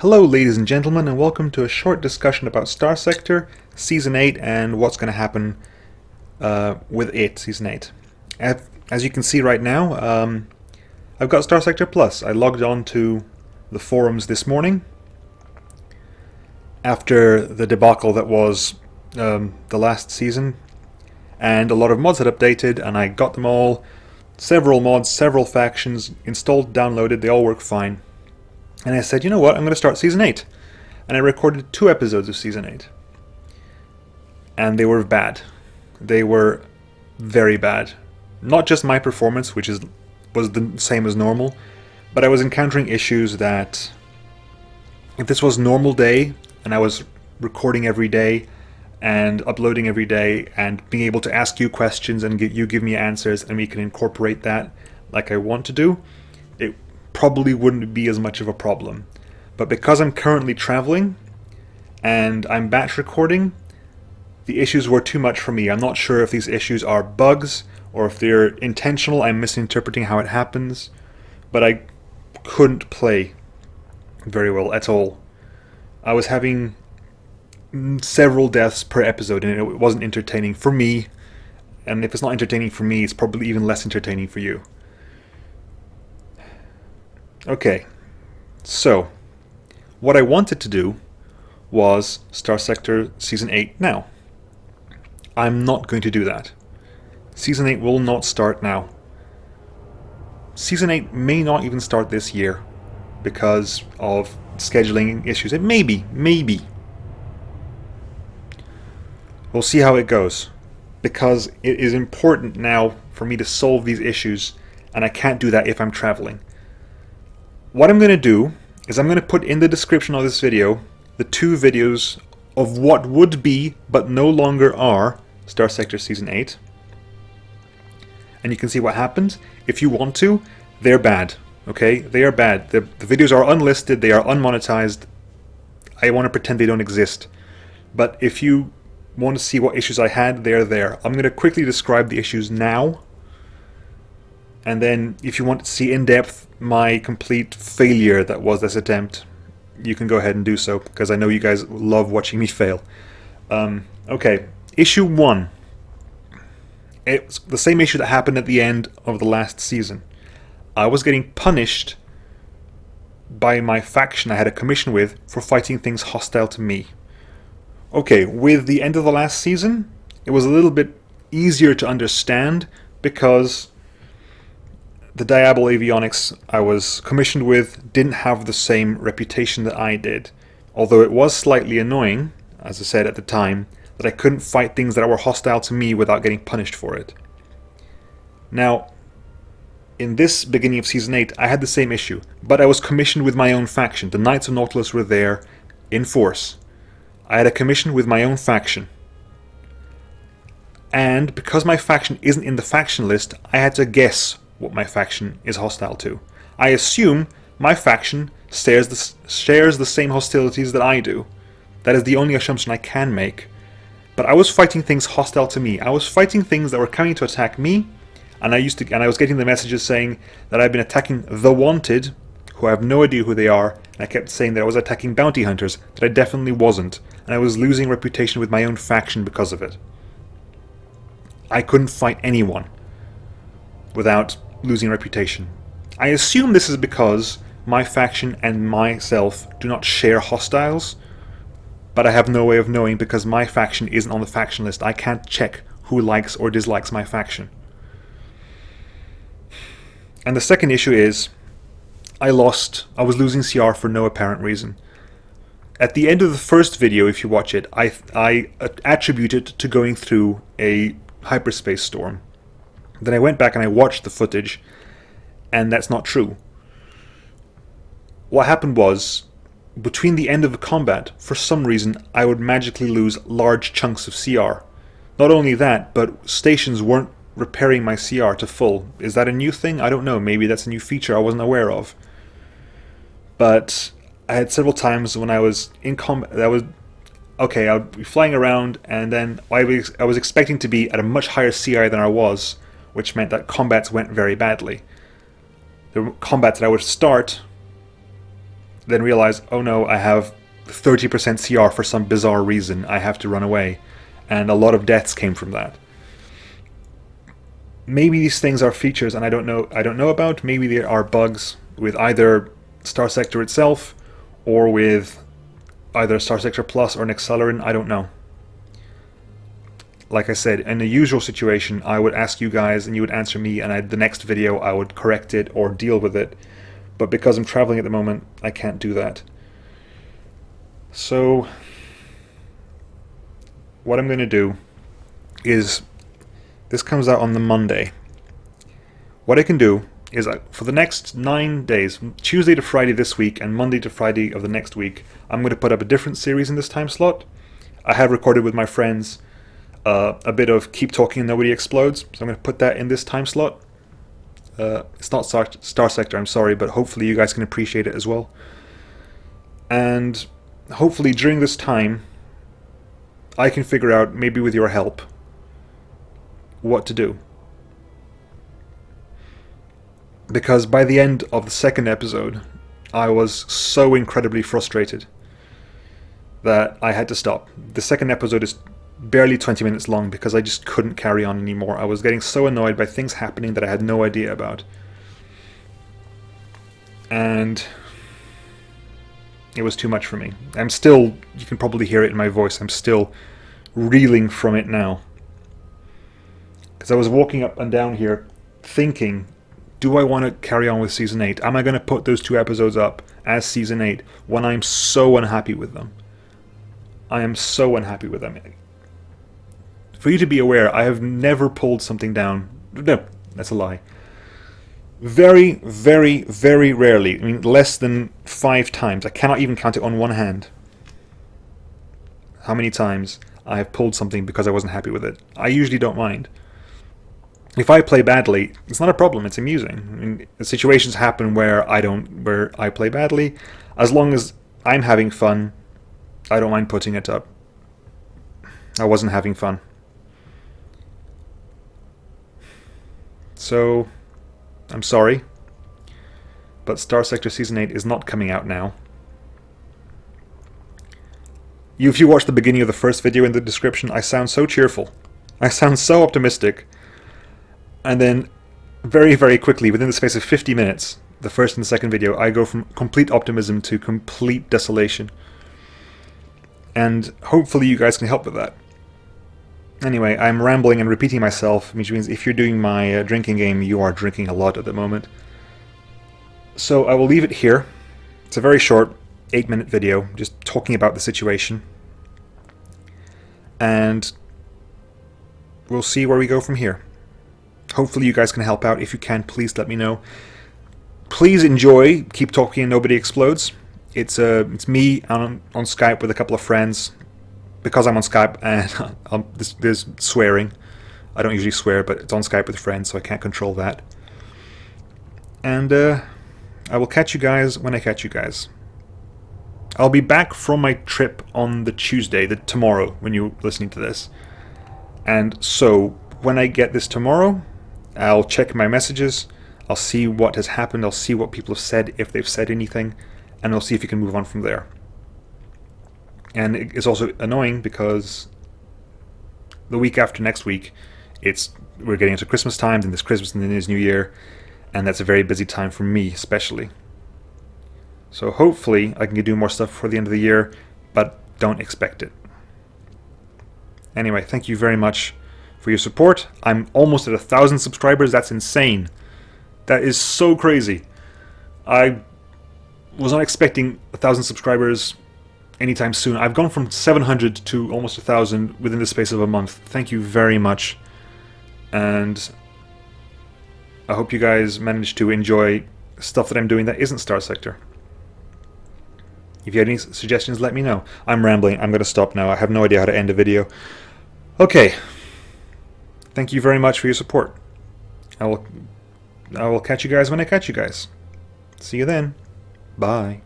Hello ladies and gentlemen, and welcome to a short discussion about Starsector Season 8 and what's going to happen with it, Season 8. As you can see right now, I've got Starsector Plus. I logged on to the forums this morning after the debacle that was the last season, and a lot of mods had updated, and I got them all, several mods, several factions, installed, downloaded, they all work fine. And I said, you know what, I'm going to start Season 8. And I recorded 2 episodes of Season 8. And they were bad. They were very bad. Not just my performance, which was the same as normal, but I was encountering issues that, if this was normal day, and I was recording every day, and uploading every day, and being able to ask you questions, and you give me answers, and we can incorporate that like I want to do, it probably wouldn't be as much of a problem. But because I'm currently traveling and I'm batch recording, the issues were too much for me. I'm not sure if these issues are bugs or if they're intentional, I'm misinterpreting how it happens, but I couldn't play very well at all. I was having several deaths per episode and it wasn't entertaining for me, and if it's not entertaining for me, it's probably even less entertaining for you. Okay, so what I wanted to do was Starsector Season 8 now. I'm not going to do that. Season 8 will not start now. Season 8 may not even start this year because of scheduling issues. It maybe. We'll see how it goes, because it is important now for me to solve these issues, and I can't do that if I'm traveling. What I'm going to do is I'm going to put in the description of this video the 2 videos of what would be, but no longer are, Starsector Season 8. And you can see what happens. If you want to, they're bad. Okay? They are bad. The videos are unlisted, they are unmonetized. I want to pretend they don't exist. But if you want to see what issues I had, they're there. I'm going to quickly describe the issues now. And then if you want to see in depth my complete failure that was this attempt, you can go ahead and do so, because I know you guys love watching me fail. Okay, issue 1. It's the same issue that happened at the end of the last season. I was getting punished by my faction I had a commission with for fighting things hostile to me. Okay, with the end of the last season, it was a little bit easier to understand, because the Diablo avionics I was commissioned with didn't have the same reputation that I did. Although it was slightly annoying, as I said at the time, that I couldn't fight things that were hostile to me without getting punished for it. Now, in this beginning of Season 8, I had the same issue, but I was commissioned with my own faction. The Knights of Nautilus were there in force. I had a commission with my own faction. And because my faction isn't in the faction list, I had to guess what my faction is hostile to. I assume my faction shares the same hostilities that I do. That is the only assumption I can make. But I was fighting things hostile to me. I was fighting things that were coming to attack me, and I was getting the messages saying that I've been attacking the Wanted, who I have no idea who they are, and I kept saying that I was attacking bounty hunters, that I definitely wasn't, and I was losing reputation with my own faction because of it. I couldn't fight anyone without losing reputation. I assume this is because my faction and myself do not share hostiles, but I have no way of knowing because my faction isn't on the faction list. I can't check who likes or dislikes my faction. And the second issue is, I was losing CR for no apparent reason. At the end of the first video, if you watch it, I attribute it to going through a hyperspace storm. Then I went back and I watched the footage, and that's not true. What happened was, between the end of the combat, for some reason, I would magically lose large chunks of CR. Not only that, but stations weren't repairing my CR to full. Is that a new thing? I don't know. Maybe that's a new feature I wasn't aware of. But I had several times when I was in combat, I would be flying around, and then I was expecting to be at a much higher CI than I was, which meant that combats went very badly. The combats that I would start, then realize, oh no, I have 30% CR for some bizarre reason, I have to run away. And a lot of deaths came from that. Maybe these things are features and I don't know about. Maybe there are bugs with either Starsector itself or with either Starsector Plus or an Accelerin, I don't know. Like I said, in the usual situation, I would ask you guys and you would answer me, and the next video I would correct it or deal with it. But because I'm traveling at the moment, I can't do that. So what I'm going to do is, this comes out on the Monday. What I can do is, for the next 9 days, Tuesday to Friday this week and Monday to Friday of the next week, I'm going to put up a different series in this time slot. I have recorded with my friends a bit of Keep Talking and Nobody Explodes, so I'm going to put that in this time slot. It's not Starsector, I'm sorry, but hopefully you guys can appreciate it as well. And hopefully during this time, I can figure out, maybe with your help, what to do. Because by the end of the second episode, I was so incredibly frustrated that I had to stop. The second episode is barely 20 minutes long because I just couldn't carry on anymore. I was getting so annoyed by things happening that I had no idea about. And it was too much for me. I'm still, you can probably hear it in my voice, I'm still reeling from it now. Because I was walking up and down here thinking, do I want to carry on with Season 8? Am I going to put those 2 episodes up as Season 8 when I'm so unhappy with them? I am so unhappy with them. For you to be aware, I have never pulled something down. No, that's a lie. Very, very, very rarely. I mean, less than 5 times. I cannot even count it on one hand. How many times I have pulled something because I wasn't happy with it. I usually don't mind. If I play badly, it's not a problem. It's amusing. I mean, situations happen where I play badly. As long as I'm having fun, I don't mind putting it up. I wasn't having fun. So, I'm sorry, but Starsector Season 8 is not coming out now. If you watch the beginning of the first video in the description, I sound so cheerful. I sound so optimistic. And then, very, very quickly, within the space of 50 minutes, the first and the second video, I go from complete optimism to complete desolation. And hopefully you guys can help with that. Anyway, I'm rambling and repeating myself, which means if you're doing my drinking game, you are drinking a lot at the moment. So I will leave it here. It's a very short 8-minute video, just talking about the situation. And we'll see where we go from here. Hopefully you guys can help out. If you can, please let me know. Please enjoy Keep Talking and Nobody Explodes. It's me on Skype with a couple of friends. Because I'm on Skype and there's swearing. I don't usually swear, but it's on Skype with friends, so I can't control that. And I will catch you guys when I catch you guys. I'll be back from my trip on the Tuesday, tomorrow, when you're listening to this. And so, when I get this tomorrow, I'll check my messages, I'll see what has happened, I'll see what people have said, if they've said anything, and I'll see if you can move on from there. And it's also annoying because the week after next week, we're getting into Christmas time, then there's Christmas and then there's New Year, and that's a very busy time for me especially. So hopefully I can do more stuff before the end of the year, but don't expect it. Anyway, thank you very much for your support. I'm almost at 1,000 subscribers. That's insane. That is so crazy. I was not expecting 1,000 subscribers anytime soon. I've gone from 700 to almost 1,000 within the space of a month. Thank you very much. And I hope you guys managed to enjoy stuff that I'm doing that isn't Starsector. If you have any suggestions, let me know. I'm rambling. I'm going to stop now. I have no idea how to end a video. Okay. Thank you very much for your support. I will catch you guys when I catch you guys. See you then. Bye.